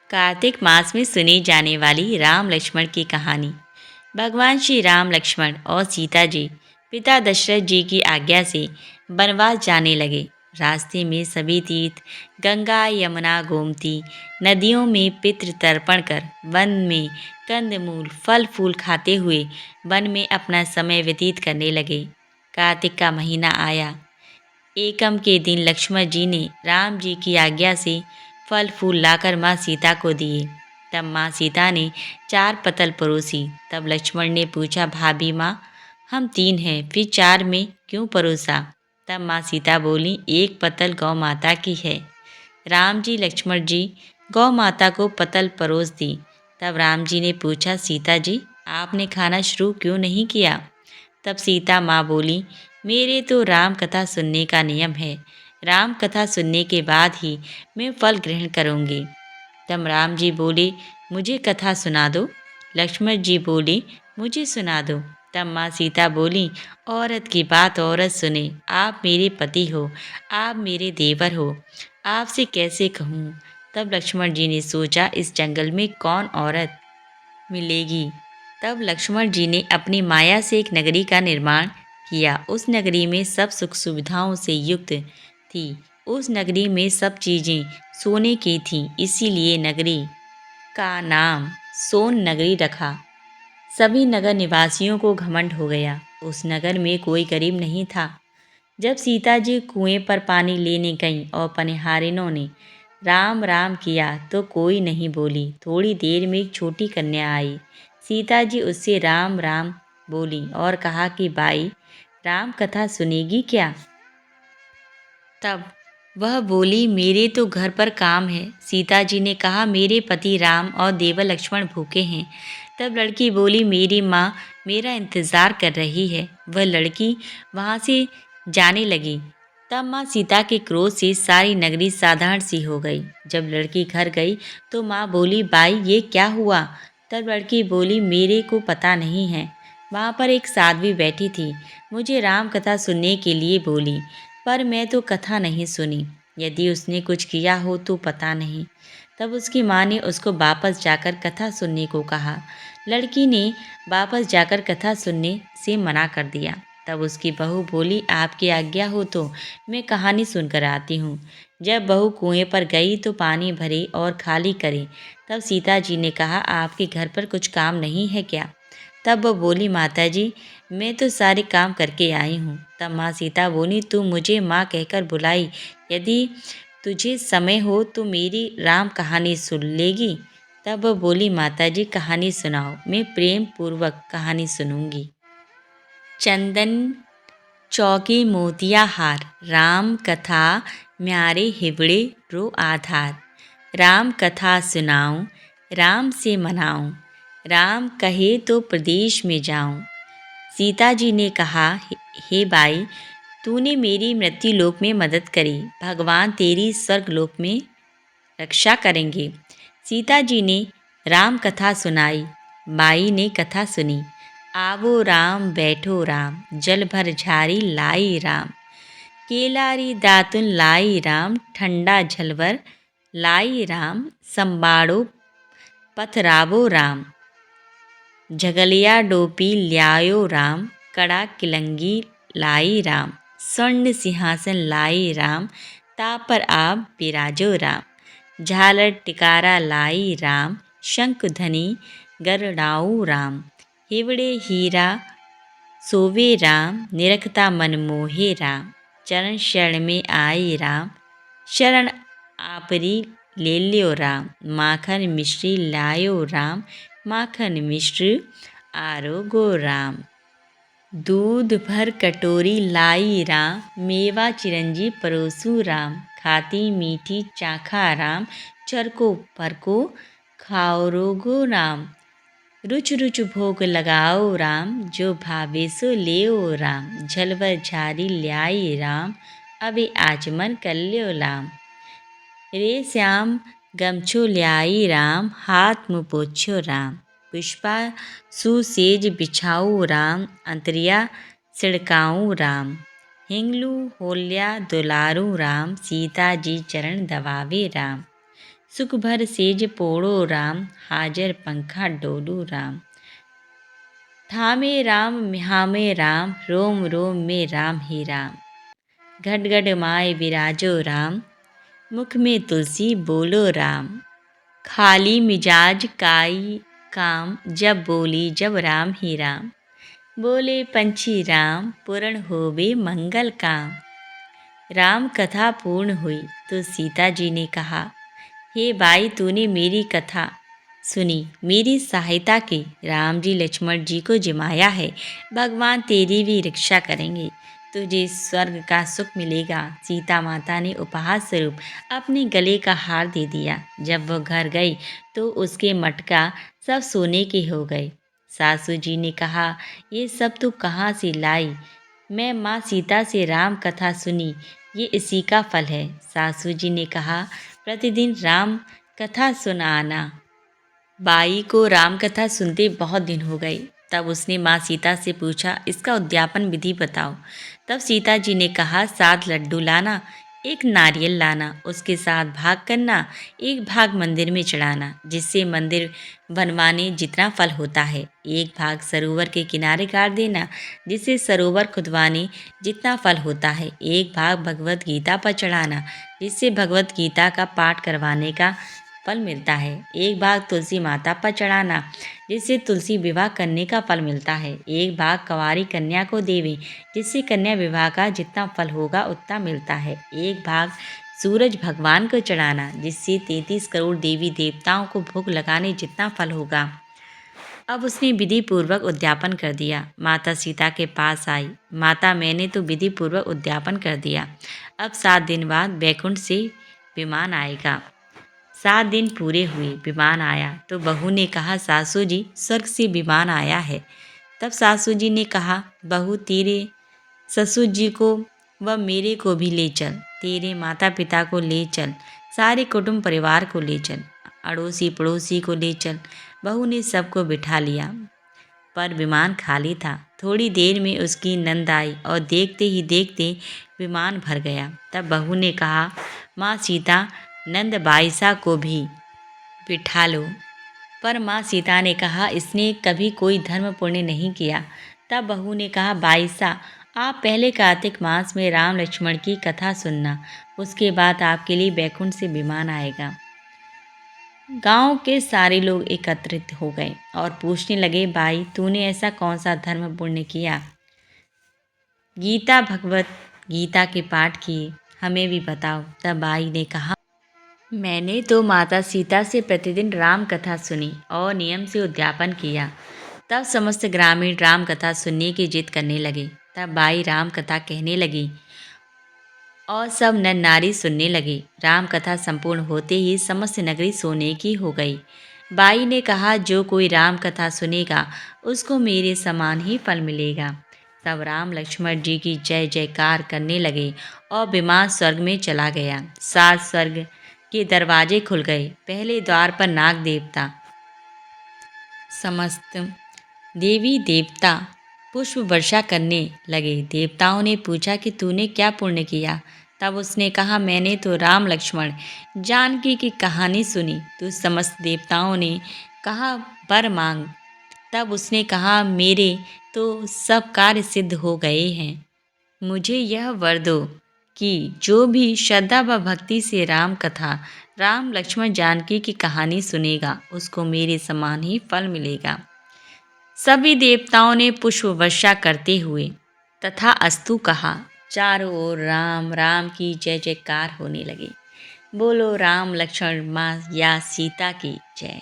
कार्तिक मास में सुनी जाने वाली राम लक्ष्मण की कहानी। भगवान श्री राम लक्ष्मण और सीता जी पिता दशरथ जी की आज्ञा से वनवास जाने लगे। रास्ते में सभी तीर्थ गंगा यमुना गोमती नदियों में पितृ तर्पण कर वन में कंदमूल फल फूल खाते हुए वन में अपना समय व्यतीत करने लगे। कार्तिक का महीना आया। एकम के दिन लक्ष्मण जी ने राम जी की आज्ञा से फल फूल लाकर माँ सीता को दिए। तब माँ सीता ने 4 पतल परोसी। तब लक्ष्मण ने पूछा, भाभी माँ, हम 3 हैं, फिर 4 में क्यों परोसा? तब माँ सीता बोली, 1 पतल गौ माता की है। राम जी लक्ष्मण जी गौ माता को पतल परोस दी। तब राम जी ने पूछा, सीता जी, आपने खाना शुरू क्यों नहीं किया? तब सीता माँ बोली, मेरे तो राम कथा सुनने का नियम है। राम कथा सुनने के बाद ही मैं फल ग्रहण करूँगी। तब राम जी बोले, मुझे कथा सुना दो। लक्ष्मण जी बोले, मुझे सुना दो। तब माँ सीता बोली, औरत की बात औरत सुने। आप मेरे पति हो, आप मेरे देवर हो, आपसे कैसे कहूँ? तब लक्ष्मण जी ने सोचा, इस जंगल में कौन औरत मिलेगी। तब लक्ष्मण जी ने अपनी माया से एक नगरी का निर्माण किया। उस नगरी में सब सुख सुविधाओं से युक्त थी। उस नगरी में सब चीज़ें सोने की थीं, इसीलिए नगरी का नाम सोन नगरी रखा। सभी नगर निवासियों को घमंड हो गया। उस नगर में कोई गरीब नहीं था। जब सीता जी कुएं पर पानी लेने गईं और पनिहारिनों ने राम राम किया तो कोई नहीं बोली। थोड़ी देर में एक छोटी कन्या आई। सीता जी उससे राम राम बोली और कहा कि बाई, राम कथा सुनेगी क्या? तब वह बोली, मेरे तो घर पर काम है। सीता जी ने कहा, मेरे पति राम और देवर लक्ष्मण भूखे हैं। तब लड़की बोली, मेरी माँ मेरा इंतज़ार कर रही है। वह लड़की वहाँ से जाने लगी। तब माँ सीता के क्रोध से सारी नगरी साधारण सी हो गई। जब लड़की घर गई तो माँ बोली, बाई, ये क्या हुआ? तब लड़की बोली, मेरे को पता नहीं है। वहाँ पर एक साध्वी बैठी थी, मुझे राम कथा सुनने के लिए बोली, पर मैं तो कथा नहीं सुनी। यदि उसने कुछ किया हो तो पता नहीं। तब उसकी माँ ने उसको वापस जाकर कथा सुनने को कहा। लड़की ने वापस जाकर कथा सुनने से मना कर दिया। तब उसकी बहू बोली, आपकी आज्ञा हो तो मैं कहानी सुनकर आती हूँ। जब बहू कुएं पर गई तो पानी भरे और खाली करे। तब सीता जी ने कहा, आपके घर पर कुछ काम नहीं है क्या? तब वह बोली, माता जी, मैं तो सारे काम करके आई हूँ। तब माँ सीता बोली, तू मुझे माँ कहकर बुलाई। यदि तुझे समय हो तो मेरी राम कहानी सुन लेगी। तब वह बोली, माता जी, कहानी सुनाओ, मैं प्रेम पूर्वक कहानी सुनूंगी। चंदन चौकी मोतिया हार, राम कथा म्यारे हिवड़े रो आधार। राम कथा सुनाऊं, राम से मनाऊं, राम कहे तो प्रदेश में जाऊं। सीता जी ने कहा, हे बाई, तूने मेरी मृत्यु लोक में मदद करी, भगवान तेरी स्वर्ग लोक में रक्षा करेंगे। सीता जी ने राम कथा सुनाई। बाई ने कथा सुनी। आवो राम बैठो राम, जल भर झारी लाई राम, केलारी दातुन लाई राम, ठंडा झलवर लाई राम, संबाड़ो पथरावो राम, झगलिया डोपी ल्यायो राम, कड़ा किलंगी लाई राम, स्वर्ण सिंहासन लाई राम, तापर आप बिराजो राम, झालर टिकारा लाई राम, शंख धनी गरडाऊ राम, हिवड़े हीरा सोवे राम, निरखता मन मोहे राम, चरण शरण में आई राम, शरण आपरी ले लियो राम, माखन मिश्री लायो राम, माखन मिश्र आरोगो राम, दूध भर कटोरी लाई राम, मेवा चिरंजी परोसू राम, खाती मीठी चाखा राम, चरको परको खाओ रोगो राम, रुच रुच भोग लगाओ राम, जो भावे सो लेओ राम, झलवर झारी ल्याई राम, अबे आचमन कल्यो राम, रे श्याम गमछो ल्याई राम, हाथ मुँह पोछो राम, पुष्पा सुसेज बिछाऊ राम, अंतरिया सिड़काऊँ राम, हिंगलू होल्या दुलारू राम, सीता जी चरण दबावे राम, सुख भर सेज पोड़ो राम, हाजर पंखा डोलू राम। थामे राम म्यामे राम, रोम रोम में राम ही राम। घट घट माय विराजो राम, मुख में तुलसी बोलो राम। खाली मिजाज काई काम, जब बोली जब राम ही राम। बोले पंछी राम, पूर्ण होवे मंगल काम। राम कथा पूर्ण हुई तो सीता जी ने कहा, हे भाई तूने मेरी कथा सुनी, मेरी सहायता की। राम जी लक्ष्मण जी को जिमाया है, भगवान तेरी भी रक्षा करेंगे, तुझे स्वर्ग का सुख मिलेगा। सीता माता ने उपहार स्वरूप अपने गले का हार दे दिया। जब वो घर गई तो उसके मटका सब सोने के हो गए। सासू जी ने कहा, ये सब तू कहाँ से लाई? मैं माँ सीता से राम कथा सुनी, ये इसी का फल है। सासू जी ने कहा, प्रतिदिन राम कथा सुनाना। बाई को राम कथा सुनते बहुत दिन हो गए। तब उसने माँ सीता से पूछा, इसका उद्यापन विधि बताओ। तब सीता जी ने कहा, 7 लड्डू लाना, 1 नारियल लाना, उसके साथ भाग करना, 1 भाग मंदिर में चढ़ाना, जिससे मंदिर बनवाने जितना फल होता है। 1 भाग सरोवर के किनारे गाड़ देना, जिससे सरोवर खुदवाने जितना फल होता है। 1 भाग भगवत गीता पर चढ़ाना, जिससे भगवत गीता का पाठ करवाने का फल मिलता है। 1 भाग तुलसी माता पर चढ़ाना, जिससे तुलसी विवाह करने का फल मिलता है। 1 भाग कंवारी कन्या को देवें, जिससे कन्या विवाह का जितना फल होगा उतना मिलता है। 1 भाग सूरज भगवान को चढ़ाना, जिससे 33 करोड़ देवी देवताओं को भोग लगाने जितना फल होगा। अब उसने विधि पूर्वक उद्यापन कर दिया। माता सीता के पास आई, माता मैंने तो विधि पूर्वक उद्यापन कर दिया, अब 7 दिन बाद वैकुंठ से विमान आएगा। 7 दिन पूरे हुए, विमान आया तो बहू ने कहा, सासू जी स्वर्ग से विमान आया है। तब सासू जी ने कहा, बहू तेरे ससुर जी को व मेरे को भी ले चल, तेरे माता पिता को ले चल, सारे कुटुंब परिवार को ले चल, अड़ोसी पड़ोसी को ले चल। बहू ने सबको बिठा लिया, पर विमान खाली था। थोड़ी देर में उसकी नंद आई और देखते ही देखते विमान भर गया। तब बहू ने कहा, माँ सीता नंद बाईसा को भी बिठा लो। पर माँ सीता ने कहा, इसने कभी कोई धर्म पुण्य नहीं किया। तब बहू ने कहा, बाईसा आप पहले कार्तिक मास में राम लक्ष्मण की कथा सुनना, उसके बाद आपके लिए बैकुंठ से विमान आएगा। गांव के सारे लोग एकत्रित हो गए और पूछने लगे, भाई तूने ऐसा कौन सा धर्म पुण्य किया? गीता भगवत गीता के पाठ किए, हमें भी बताओ। तब बाई ने कहा, मैंने तो माता सीता से प्रतिदिन राम कथा सुनी और नियम से उद्यापन किया। तब समस्त ग्रामीण राम कथा सुनने की जिद करने लगे। तब बाई राम कथा कहने लगी और सब नर नारी सुनने लगे। राम कथा संपूर्ण होते ही समस्त नगरी सोने की हो गई। बाई ने कहा, जो कोई राम कथा सुनेगा उसको मेरे समान ही फल मिलेगा। तब राम लक्ष्मण जी की जय जयकार करने लगे और विमान स्वर्ग में चला गया। 7 स्वर्ग के दरवाजे खुल गए। पहले द्वार पर नाग देवता, समस्त देवी देवता पुष्प वर्षा करने लगे। देवताओं ने पूछा कि तूने क्या पुण्य किया? तब उसने कहा, मैंने तो राम लक्ष्मण जानकी की कहानी सुनी। तो समस्त देवताओं ने कहा, वर मांग। तब उसने कहा, मेरे तो सब कार्य सिद्ध हो गए हैं, मुझे यह वर दो कि जो भी श्रद्धा व भक्ति से राम कथा, राम लक्ष्मण जानकी की कहानी सुनेगा उसको मेरे समान ही फल मिलेगा। सभी देवताओं ने पुष्प वर्षा करते हुए तथा अस्तु कहा। चारों ओर राम राम की जय जयकार होने लगी। बोलो राम लक्ष्मण माँ या सीता की जय।